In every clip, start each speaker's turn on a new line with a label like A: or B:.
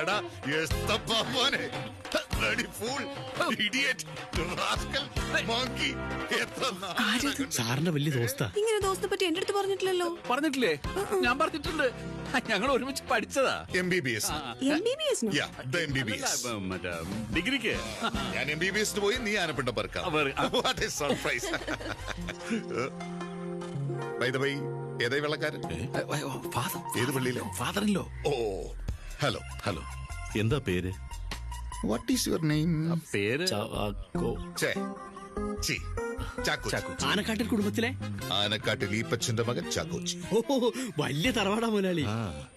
A: എടാ മോനെ
B: സാറിന്റെ വലിയ ദോസ്താ.
C: ഇങ്ങനെ ദോസ്തെ പറ്റി എന്റെ അടുത്ത് പറഞ്ഞിട്ടില്ലല്ലോ.
D: പറഞ്ഞിട്ടില്ലേ? ഞാൻ പറഞ്ഞിട്ടുണ്ട്. ഞങ്ങൾ ഒരുമിച്ച് പഠിച്ചതാ.
A: MBBS.
D: ഡിഗ്രിക്ക്
A: ഞാൻ MBBS പോയി, നീ ആനപ്പിണ്ട പറക്കാം. സർപ്രൈസ്. ഏതായി വെള്ളക്കാരൻ? ഏത് പള്ളിയിലോ?
D: ഫാദറിലോ?
A: ഓ ഹലോ
D: ഹലോ.
B: എന്താ പേര്?
A: What is your name?
D: പേര്
B: ആനക്കാട്ടിൽ കുടുംബത്തിലെ
A: ആനക്കാട്ടിൽ ഈപ്പച്ചന്റെ മകൻ ചാക്കോച്ചി.
B: ഓ വലിയ തറവാടാ മുതലാളി.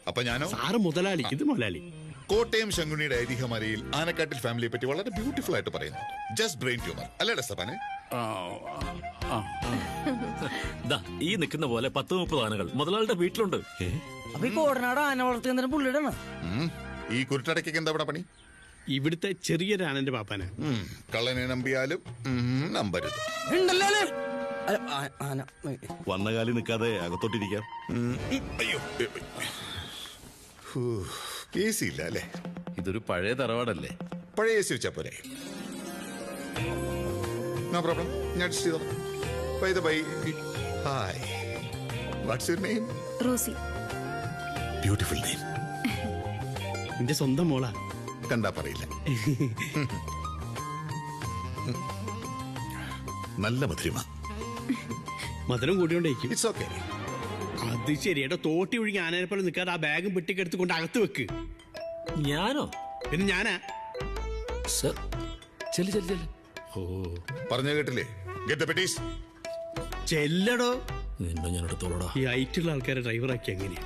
A: അപ്പൊ ഞാനോ?
B: സാറ് മുതലാളി, ഇത് മുതലാളി.
A: കോട്ടയം ശങ്കുണിയുടെ ഐതിഹ്യമാലയിൽ ആനക്കാട്ടിൽ ഫാമിലിയെ പറ്റി വളരെ ബ്യൂട്ടിഫുൾ ആയിട്ട് പറയുന്നു. ജസ്റ്റ് ബ്രെയിൻ ട്യൂമർ അല്ലേടാ സപ്പാനെ?
E: ഈ നിൽക്കുന്ന പോലെ 10-30 ആനകൾ മുതലാളിയുടെ വീട്ടിലുണ്ട്.
F: അപ്പൊ ഈ കോടനാട് ആന വളർത്തിയ പുള്ളിയുടെ
A: ഈ കുരുട്ടടയ്ക്ക് എന്താ ഇവിടെ പണി?
B: ഇവിടുത്തെ ചെറിയൊരു ആനന്റെ പാപ്പാന.
A: കള്ളനെ നമ്പിയാലും നമ്പരുത്.
E: വന്ന കാലി നിൽക്കാതെ അകത്തോട്ടിരിക്കാം.
A: അയ്യോ, AC ഇല്ല അല്ലേ?
D: ഇതൊരു പഴയ തറവാടല്ലേ?
A: പഴയ AC വെച്ചാ പോരെ? നോ പ്രോബ്ലം, ഞാൻ അഡ്ജസ്റ്റ് ചെയ്തോ. By the way, hi. What's your name?
C: Rosie.
A: Beautiful name.
B: എന്റെ സ്വന്തം മോളാ.
A: കണ്ടാ പറയില്ല. നല്ല മധുരമ.
B: മധുരം കൂടിയോണ്ടേക്കും.
A: It's okay.
B: അത് ശരിയേട്ടോ. തോട്ടി ഒഴുകി ആനയെ പോലെ നിൽക്കാതെ ആ ബാഗും പെട്ടിക്കെടുത്ത് കൊണ്ട് അകത്ത് വെക്ക്.
E: ഞാനോ?
B: പിന്നെ ഞാനാ.
A: ഓ പറഞ്ഞ കേട്ടില്ലേ? Get the petties.
B: ചെല്ലടോ.
E: നിന്നെ ഞാൻ എടുത്തോളടാ.
B: ഈ ഐറ്റുള്ള ആൾക്കാരെ ഡ്രൈവറാക്കി എങ്ങനെയാ?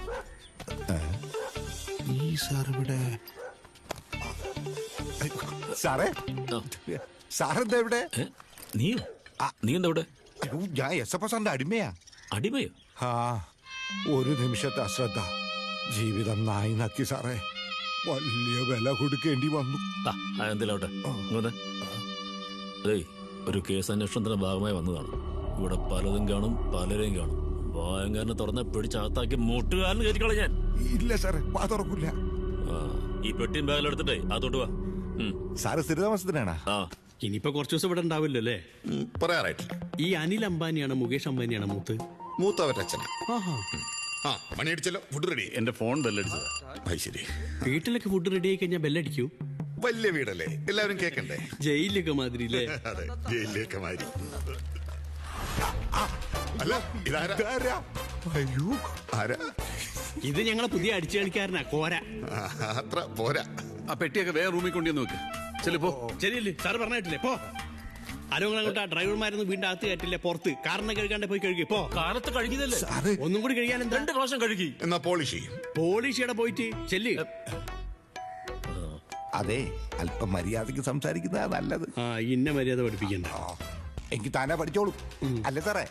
A: ഈ സാർ ഇവിടെ. സാറേ, സാറെന്താ ഇവിടെ?
E: നീ എന്താ ഇവിടെ?
A: ഞാൻ SFO സാറിന്റെ അടിമയാ.
E: അടിമയോ?
G: ഒരു നിമിഷത്തെ അശ്രദ്ധ ജീവിതം നായി നക്കി സാറേ. വലിയ വില കൊടുക്കേണ്ടി വന്നു.
E: എന്തിലോട്ടെ ഒരു കേസ് അന്വേഷണത്തിന്റെ ഭാഗമായി വന്നതാണ്. ഇവിടെ പലതും കാണും, പലരെയും കാണും. വായങ്കാരനെ തുറന്ന് പിടിച്ചകത്താക്കി മുട്ടുകാരന് കയറ്റിക്കള ഞാൻ.
G: ഇല്ല സാറേ, വാ തുറക്കില്ല.
E: ഈ പെട്ടിയും ബാഗിലെടുത്തിട്ടേ അതോട്ട് വാ.
G: സാറ് സ്ഥിരതാമസത്തിനാണ്.
B: ഇനിയിപ്പോ കുറച്ചു ദിവസം ഇവിടെ ഉണ്ടാവില്ലോ അല്ലേ?
A: പറയാറായിട്ടില്ല.
B: ഈ അനിൽ അംബാനിയാണ് മുകേഷ് അംബാനിയാണ്
A: മൂത്തവരുടെ അച്ഛനാ. മണി അടിച്ചല്ലോ. Food ready.
D: എന്റെ ഫോൺ ബെല്ലടിച്ചതാ.
A: ശരി.
B: വീട്ടിലൊക്കെ ഫുഡ് റെഡി ആയി കഴിഞ്ഞാൽ ബെല്ലടിക്കൂ.
A: വലിയ വീടല്ലേ, എല്ലാവരും കേക്കണ്ടേ?
B: ജയിലൊക്കെ മാതിരി അല്ലേ?
A: അതെ, ജയിലിലേക്ക് മാതിരി. അല്ല ഇതാരാ?
G: അയ്യോ,
A: ആരാ
B: ഇത്? ഞങ്ങളെ പുതിയ അടിച്ചു കളിക്കാരനാ കോര.
A: അത്ര പോരാ.
D: ആ പെട്ടിയൊക്കെ വേറെ റൂമിൽ കൊണ്ടുവന്ന് നോക്ക്. ചെലപ്പോ
B: ശരിയല്ലേ? സാറ് പറഞ്ഞിട്ടില്ലേ? പോ. ആരോങ്ങോട്ടാ ഡ്രൈവർമാരൊന്നും വീണ്ടും അകത്ത് കയറ്റില്ലേ, പുറത്ത് കാറിനെ കഴുകാണ്ട് പോയി കഴുകി. പോ.
E: കാലത്ത് കഴുകിയതല്ലേ?
B: ഒന്നും കൂടി കഴുകാൻ 2 പ്രാവശ്യം കഴുകി.
A: എന്നാ പോളിഷ് ചെയ്യും.
B: പോളിഷിയുടെ പോയിട്ട് ചെല്ലി.
G: അതെ, അല്പം മര്യാദക്ക് സംസാരിക്കുന്നതാ നല്ലത്.
B: ഇന്ന മര്യാദ പഠിപ്പിക്കണ്ട.
G: എനിക്ക് താനെ പഠിച്ചോളൂ അല്ലേ സാറേ?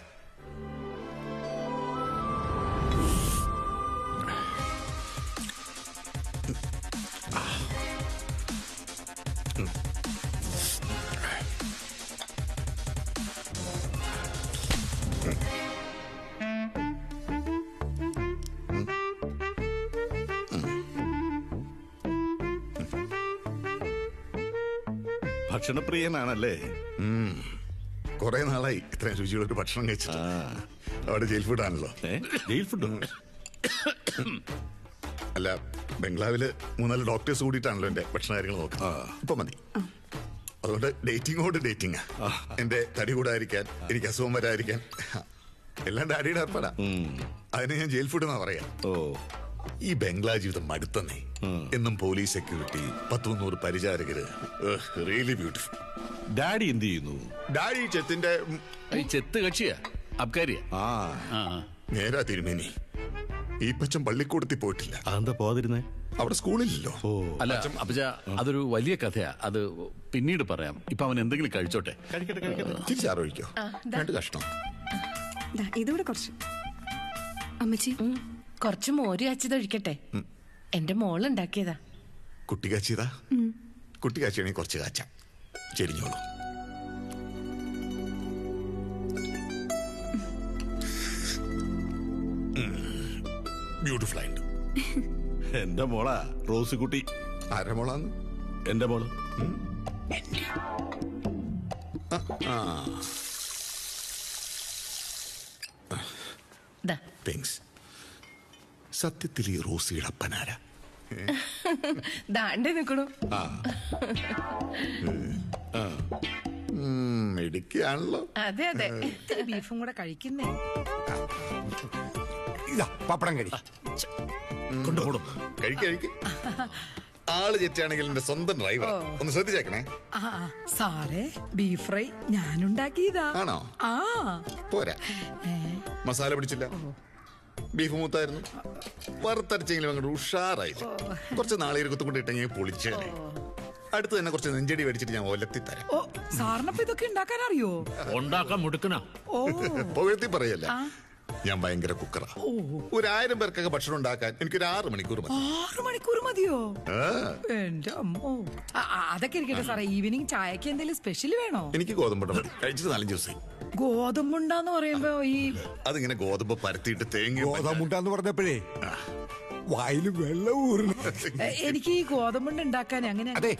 A: ഭക്ഷണപ്രിയനാണല്ലേ? കുറെ നാളായി ഇത്രയും രുചിയുള്ള ഒരു ഭക്ഷണം കഴിച്ചിട്ട്. അവിടെ ജയിൽ ഫുഡാണല്ലോ.
E: ജയിൽ ഫുഡ്
A: അല്ല, ബംഗ്ലാവില് 3-4 ഡോക്ടേഴ്സ് കൂടിയിട്ടാണല്ലോ എന്റെ ഭക്ഷണ കാര്യങ്ങൾ നോക്കുന്നത്. ഇപ്പൊ മതി. അതുകൊണ്ട് ഡേറ്റിംഗ്. എന്റെ തടി കൂടാതിരിക്കാൻ, എനിക്ക് അസുഖം വരാതിരിക്കാൻ എല്ലാം ഡാഡിയുടെ ഏർപ്പാടാ. അതിന് ഞാൻ ജയിൽ ഫുഡ് എന്നാ പറയാ. ഈ ബംഗ്ലാ ജീവിതം മടുത്തന്നേ. എന്നും പോലീസ്, സെക്യൂരിറ്റി, 10-100 പരിചാരകര്. Really beautiful.
E: ഡാഡി എന്ത് ചെയ്യുന്നു?
A: ഡാഡി ചെത്തിന്റെ
D: ചെത്ത് കക്ഷിയാ, അബ്കാരിയാ.
A: നേരാ തിരുമേനി. ഈ പച്ചൻ പള്ളിക്കൂടത്തിൽ പോയിട്ടില്ല.
E: അതെന്താ പോകാതിരുന്നേ?
A: അവിടെ സ്കൂളില്ലല്ലോ.
D: അല്ല അപ്പച്ച, അതൊരു വലിയ കഥയാ. അത് പിന്നീട് പറയാം. ഇപ്പൊ അവൻ എന്തെങ്കിലും കഴിച്ചോട്ടെ.
A: തിരിച്ചാറൊഴിക്കോ? 2 കഷ്ണം.
C: ഇതൂടെ കുറച്ച്. അമ്മച്ചി,
H: കുറച്ച് മോര് കാച്ചത് ഒഴിക്കട്ടെ. എന്റെ മോളുണ്ടാക്കിയതാ.
A: കുട്ടി കാച്ചിയതാ? കുട്ടി കാച്ചിയാണെങ്കിൽ കുറച്ച് കാച്ചാം. ചെരിഞ്ഞോളൂ. ബ്യൂട്ടിഫുൾ ആയിട്ട്.
I: എന്റെ മോളാ റോസിക്കുട്ടി.
A: ആരമോളാന്ന്?
I: എന്റെ മോള്.
H: ദാ.
A: താങ്ക്സ്. സത്യത്തിൽ ഈ റോസിയുടെ അപ്പനാരാ?
H: ദാണ്ടേ നിക്കണു.
A: ഇടുക്കിയാണല്ലോ.
H: അതെ അതെ. ബീഫും കൂടെ കഴിക്കുന്നേ.
G: ഇതാ പപ്പടം കഴി.
I: കൊണ്ടുപോടും.
A: കഴിക്കും. ആള് ചെറ്റാണെങ്കിൽ എന്റെ സ്വന്തം ഡ്രൈവർ. ഒന്ന് ശ്രദ്ധിച്ചേക്കണേ.
J: സാറേ ബീഫ് ഫ്രൈ ഞാനുണ്ടാക്കിയതാ.
A: ആണോ?
J: ആ
A: പോരാ, മസാല പിടിച്ചില്ല. ബീഫ് മൂത്തായിരുന്നു. വറുത്തരച്ചെങ്കിലും അങ്ങോട്ട് ഉഷാറായില്ല. കുറച്ച് നാളെ കുത്തുകൊണ്ട് ഇട്ടെങ്കിൽ പൊളിച്ചേനെ. അടുത്ത് തന്നെ കുറച്ച് നെഞ്ചടി മേടിച്ചിട്ട് ഞാൻ ഒലത്തി തരാം.
J: ഓ സാറിനപ്പൊ ഇതൊക്കെ ഉണ്ടാക്കാൻ അറിയോ?
E: ഉണ്ടാക്കാൻ മുടുക്കണ.
J: ഓ
A: പുകഴ്ത്തി പറയല്ല, ഞാൻ ഭയങ്കര കുക്കറാ. 1000 പേർക്കൊക്കെ ഭക്ഷണം ഉണ്ടാക്കാൻ എനിക്കൊരു 6 മണിക്കൂർ മതി.
J: 6 മണിക്കൂർ മതിയോ? എന്റെ അമ്മോ. അതൊക്കെ ഇരിക്കട്ടെ സാറേ, ഈവനിങ് ചായക്ക് എന്തെങ്കിലും സ്പെഷ്യൽ വേണോ?
A: എനിക്ക് ഗോതമ്പുണ്ട മതി. കഴിച്ചിട്ട് 4 ദിവസമായി.
J: ഗോതമ്പുണ്ടാന്ന് പറയുമ്പോ ഈ
A: അതിങ്ങനെ ഗോതമ്പ് പരത്തിയിട്ട് തേങ്ങ.
G: ഗോതമ്പുണ്ടാന്ന് പറഞ്ഞപ്പോഴേ വായില് വെള്ളം ഊർന്നു.
J: എനിക്ക് ഈ ഗോതമ്പുണ്ട ഉണ്ടാക്കാൻ അങ്ങനെ.
G: അതെ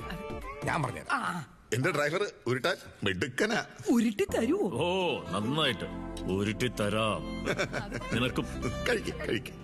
G: ഞാൻ പറഞ്ഞുതരാം.
A: എന്റെ ഡ്രൈവർ ഉരുട്ടാൻ മിടുക്കനാ.
J: ഉരുട്ടി തരുവോ?
E: ഓ നന്നായിട്ട് ഉരുട്ടി തരാം. നിനക്കും
A: കഴിക്കും.